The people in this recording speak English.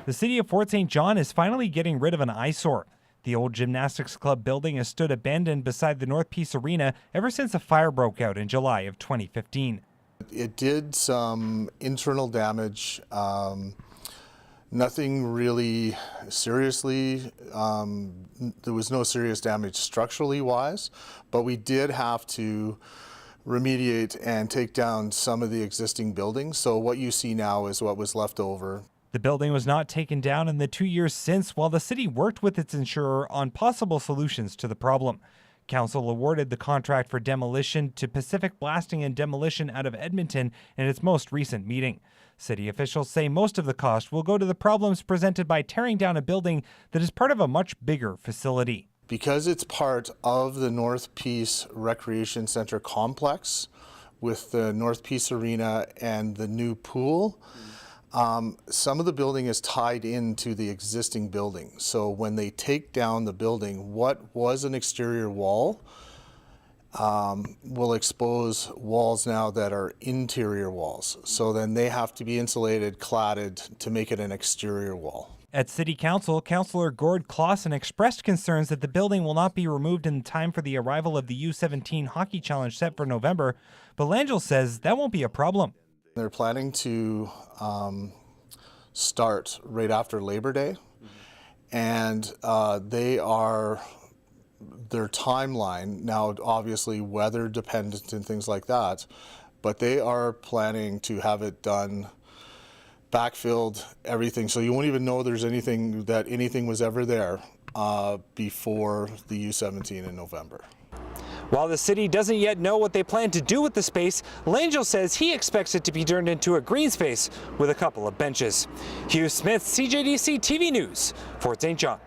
The city of Fort St. John is finally getting rid of an eyesore. The old gymnastics club building has stood abandoned beside the North Peace Arena ever since a fire broke out in July of 2015. It did some internal damage, nothing really seriously, there was no serious damage structurally wise, but we did have to remediate and take down some of the existing buildings. So what you see now is what was left over. The building was not taken down in the 2 years since, while the city worked with its insurer on possible solutions to the problem. Council awarded the contract for demolition to Pacific Blasting and Demolition out of Edmonton in its most recent meeting. City officials say most of the cost will go to the problems presented by tearing down a building that is part of a much bigger facility. Because it's part of the North Peace Recreation Center complex with the North Peace Arena and the new pool, some of the building is tied into the existing building. So when they take down the building, what was an exterior wall will expose walls now that are interior walls. So then they have to be insulated, cladded to make it an exterior wall. At City Council, Councillor Gord Clausen expressed concerns that the building will not be removed in time for the arrival of the U17 Hockey Challenge set for November, but Langell says that won't be a problem. They're planning to start right after Labor Day, and their timeline, now obviously weather dependent and things like that, but they are planning to have it done, backfilled, everything, so you won't even know there's anything was ever there before the U17 in November. While the city doesn't yet know what they plan to do with the space, Langell says he expects it to be turned into a green space with a couple of benches. Hugh Smith, CJDC-TV News, Fort St. John.